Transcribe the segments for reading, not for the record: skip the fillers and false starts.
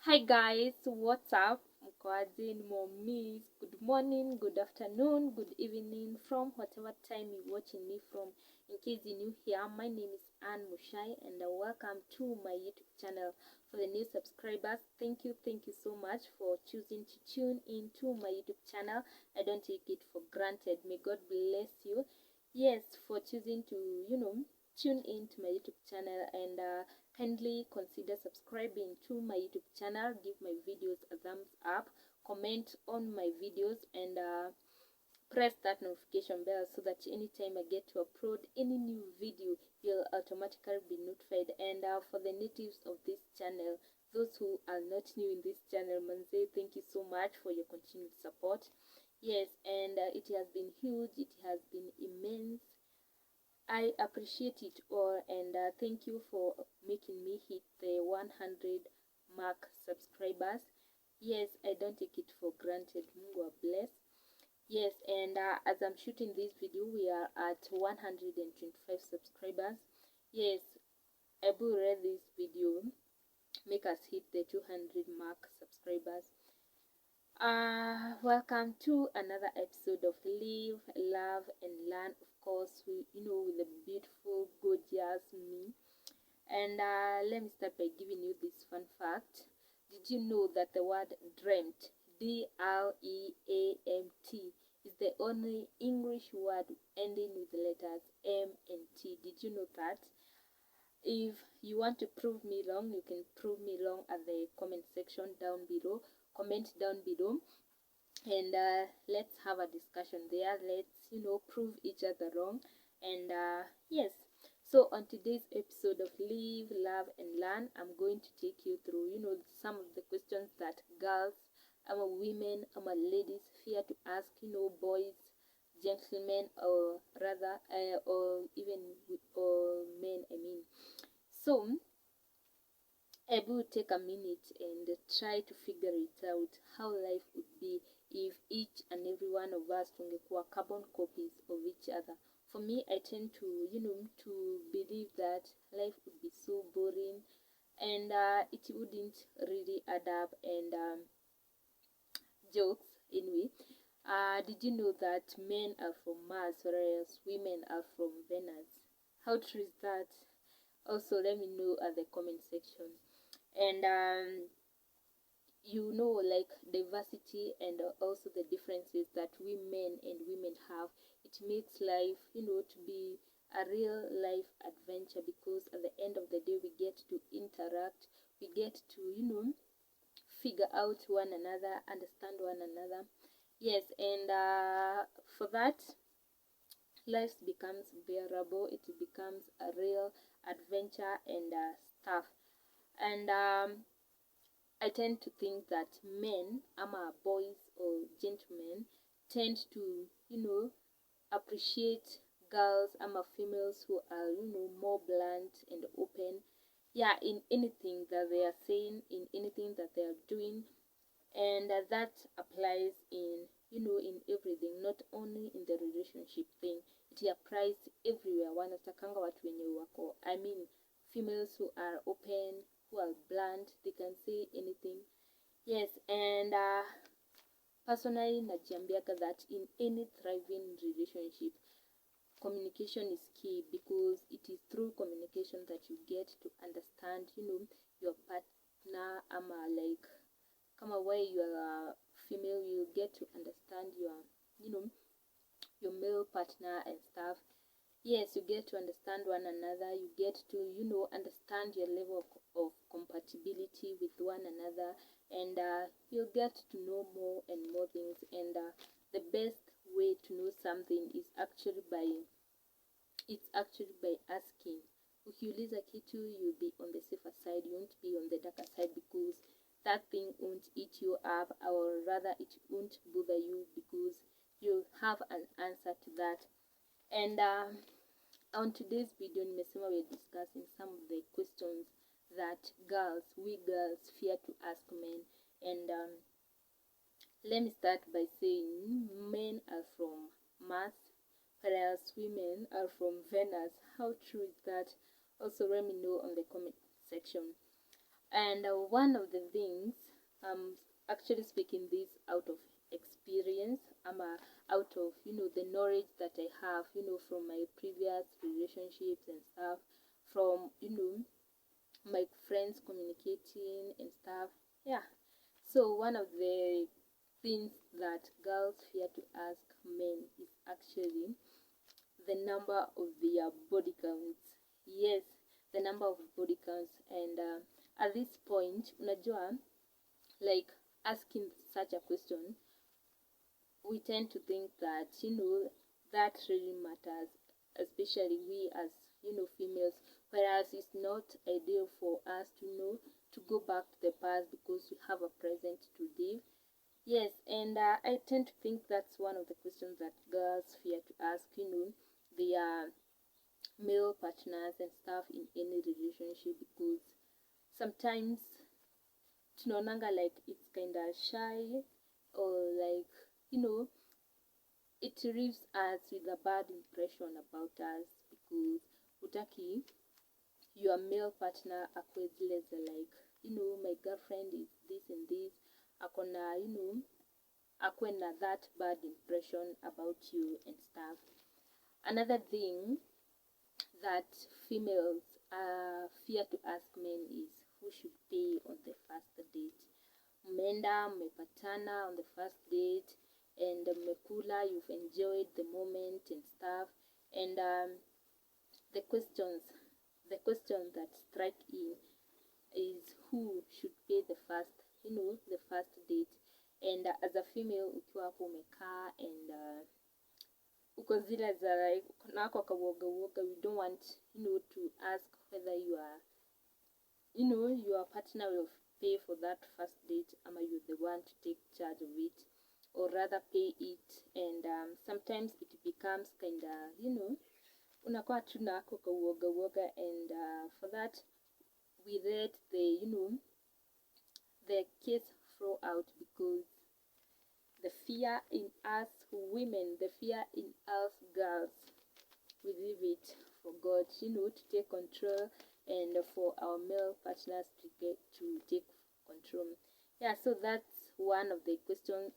Hi guys, what's up? Mkoaje, momis. Good morning, good afternoon, good evening from whatever time you're watching me from. In case you're new here, my name is Anne Mushai and welcome to my YouTube channel. For the new subscribers, thank you so much for choosing to tune in to my YouTube channel. I don't take it for granted. May God bless you. Yes, for choosing to, tune in to my YouTube channel and kindly consider subscribing to my YouTube channel. Give my videos a thumbs up, comment on my videos, and press that notification bell so that anytime I get to upload any new video, you'll automatically be notified. And for the natives of this channel, those who are not new in this channel, Manze, thank you so much for your continued support. Yes, and it has been huge, it has been immense. I appreciate it all, and thank you for making me hit the 100 mark subscribers. Yes, I don't take it for granted. Mungu bless. Yes, and as I'm shooting this video, we are at 125 subscribers. Yes, I will read this video, make us hit the 200 mark subscribers. Welcome to another episode of Live, Love, and Learn. Of course, with the beautiful, gorgeous me. And let me start by giving you this fun fact. Did you know that the word dreamt, DREAMT, is the only English word ending with the letters M and T? Did you know that? If you want to prove me wrong, you can prove me wrong at the comment section down below. Comment down below and let's have a discussion there. Let's prove each other wrong. And yes, so on today's episode of Live, Love, and Learn, I'm going to take you through some of the questions that girls, women, ladies fear to ask, boys, gentlemen, or rather or even or men, I mean. So I will take a minute and try to figure it out how life would be if each and every one of us tungekuwa carbon copies of each other. For me, I tend to, to believe that life would be so boring and it wouldn't really add up. And jokes anyway. Did you know that men are from Mars whereas women are from Venus? How true is that? Also, let me know at the comment section. And like diversity and also the differences that we men and women have, it makes life to be a real life adventure, because at the end of the day we get to interact, we get to figure out one another, understand one another. Yes, and for that, life becomes bearable, it becomes a real adventure and stuff. And I tend to think that men, boys or gentlemen, tend to, appreciate girls, females who are, more blunt and open. Yeah, in anything that they are saying, in anything that they are doing, and that applies in, in everything, not only in the relationship thing. It applies everywhere. Wanatakanga watu wenye wako, I mean, females who are open, who are blunt, they can say anything. Yes, and personally najiambiaga that in any thriving relationship, communication is key, because it is through communication that you get to understand, your partner, like kama why you are a female, you get to understand your male partner and stuff. Yes, you get to understand one another, you get to understand your level of compatibility with one another, and you get to know more and more things. And the best way to know something is actually by asking. Ukiuliza kitu, you'll be on the safer side, you won't be on the darker side, because that thing won't eat you up, or rather it won't bother you, because you have an answer to that. And on today's video, nimesema we're discussing some of the questions that we girls fear to ask men. And let me start by saying men are from Mars, whereas women are from Venus. How true is that? Also, let me know on the comment section. And one of the things, actually speaking this out of experience, out of the knowledge that I have from my previous relationships and stuff, from my friends communicating and stuff. Yeah, so one of the things that girls fear to ask men is actually the number of their body counts. Yes, the number of body counts. And at this point, unajua, like, asking such a question, we tend to think that that really matters, especially we as females, whereas it's not ideal for us to go back to the past because we have a present to live. Yes, and I tend to think that's one of the questions that girls fear to ask their male partners and stuff in any relationship, because sometimes tunaonanga like it's kind of shy, or like it leaves us with a bad impression about us, because utaki your male partner akwe zile za like my girlfriend is this and this, akona akwe na that bad impression about you and stuff. Another thing that females fear to ask men is who should pay on the first date. Mmeenda mmepatana on the first date and mmekula, you've enjoyed the moment and stuff, and the questions that strike in is who should pay the first the first date. And as a female, ukiwa hapo umekaa and uko zile za like nako kawoga woga, we don't want to ask whether your partner will pay for that first date, ama you're the one to take charge of it, or rather pay it. And sometimes it becomes kind of unakuwa tu nako kawoga woga, and for that we let the case throw out, because the fear in us women, the fear in us girls, we leave it for God to take control, and for our male partners to take control. Yeah, so that's one of the questions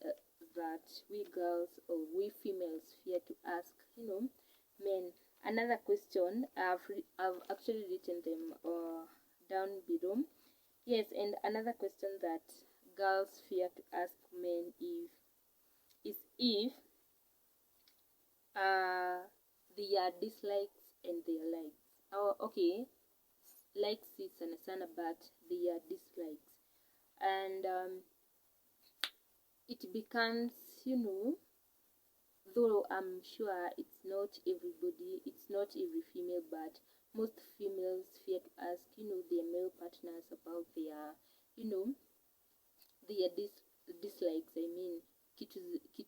that we girls, or we females, fear to ask men. Another question, I've actually written them down below. Yes, and another question that girls fear to ask men is if their dislikes and their likes. Oh, okay, likes is sana sana, but their dislikes, and it becomes though I'm sure it's not everybody, it's not every female, but most females fear to ask their male partners about their their dislikes. I mean, kitu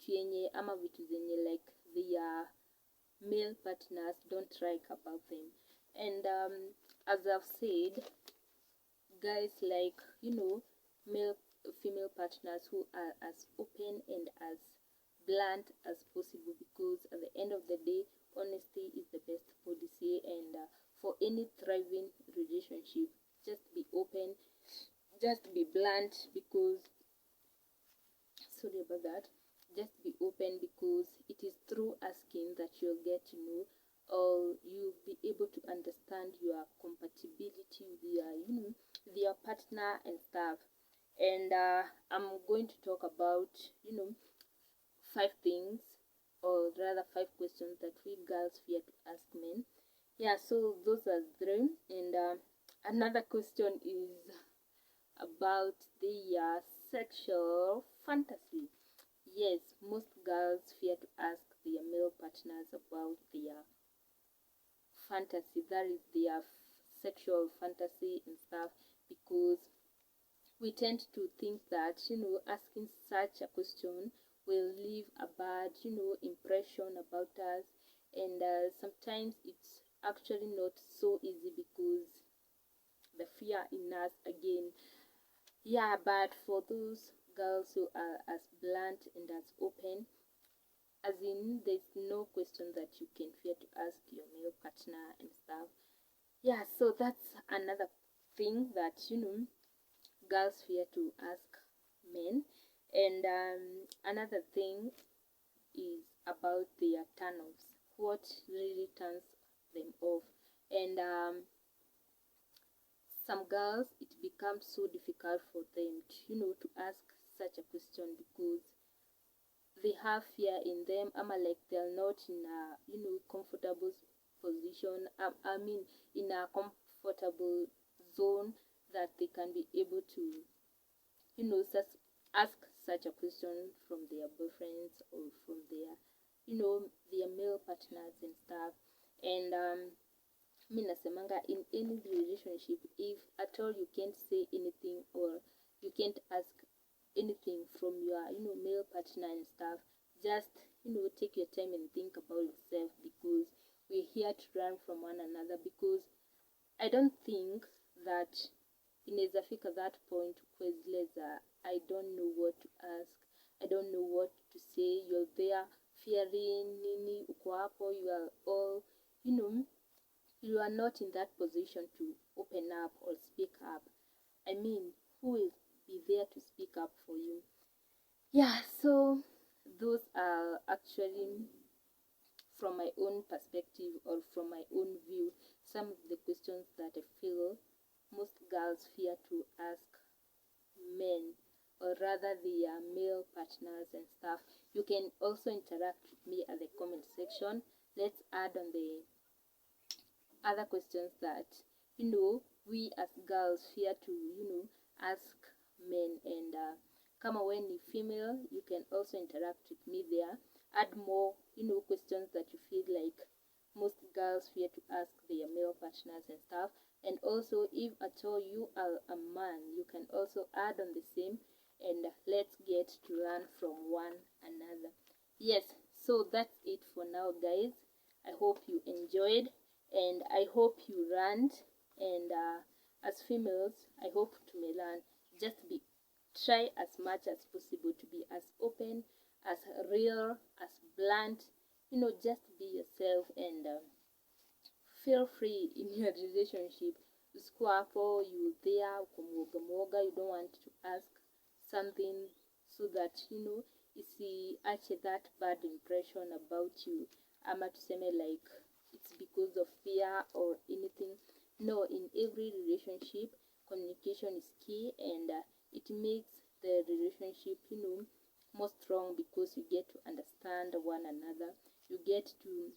yenye ama vitu zenye like their male partners don't like about them. And as I've said, guys like male female partners who are as open and as blunt as possible, because at the end of the day, honesty is the best policy. And for any thriving relationship, just be open, just be blunt, because sorry about that, just be open, because it is through asking that you'll get to know, or you'll be able to understand your compatibility with your partner and stuff. And I'm going to talk about 5 things, or rather 5 questions that we girls fear to ask men. Yeah, so those are 3. And another question is about the sexual fantasy. Yes, most girls fear to ask their male partners about their fantasy, that is their sexual fantasy and stuff, because we tend to think that asking such a question will leave a bad impression about us. And sometimes it's actually not so easy, because the fear in us again. Yeah, but for those girls who are as blunt and as open, as in there's no question that you can fear to ask your male partner and stuff. Yeah, so that's another thing that girls fear to ask men. And another thing is about their turn-offs, what really turns them off. And some girls, it becomes so difficult for them to, to ask such a question because they have fear in them. Like they're not in a, comfortable position. I mean, in a comfortable zone that they can be able to, ask such a question from their boyfriends or from their, their male partners and stuff. And mi nasemanga in any relationship, if at all you can't say anything or you can't ask anything from your, male partner and stuff, just, take your time and think about yourself, because we're here to learn from one another. Because I don't think that inaweza fika that point kwa zile za I don't know what to ask, I don't know what to say, you're there fearing nini, uko hapo, you are all, you are not in that position to open up or speak up. I mean, who will be there to speak up for you? Yeah, so those are actually, from my own perspective or from my own view, some of the questions that I feel most girls fear to ask men, or rather their male partners and stuff. You can also interact with me at the comment section. Let's add on the other questions that, we as girls fear to, ask men. And kama we ni female, you can also interact with me there. Add more, questions that you feel like most girls fear to ask their male partners and stuff. And also, if at all you are a man, you can also add on the same, and let's get to learn from one another. Yes, so that's it for now, guys. I hope you enjoyed, and I hope you learned. And as females, I hope to may learn. Just try as much as possible to be as open, as real, as blunt. Just be yourself, and feel free in your relationship. Usikuwa hapo, you there, uko mwoga, you don't want to ask something so that, isiache that bad impression about you. Ama tuseme like it's because of fear or anything. No, in every relationship, communication is key, and it makes the relationship, more strong, because you get to understand one another. You get to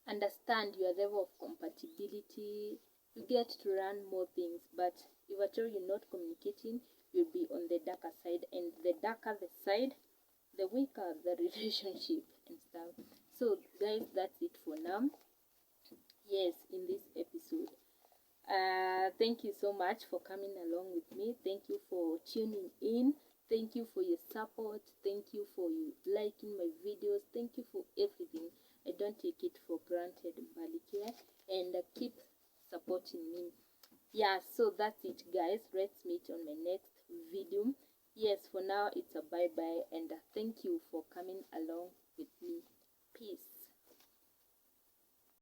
understand your level of compatibility. You get to learn more things. But if at all you're not communicating, you'll be on the darker side, and the darker the side, the weaker the relationship and stuff. So guys, that's it for now. Yes, in this episode, thank you so much for coming along with me. Thank you for tuning in. Thank you for your support. Thank you for you liking my videos. Thank you for everything. I don't take it for granted, Malikia, and keep supporting me. Yeah, so that's it, guys. Let's meet on my next video. Yes, for now it's a bye bye, and thank you for coming along with me. Peace.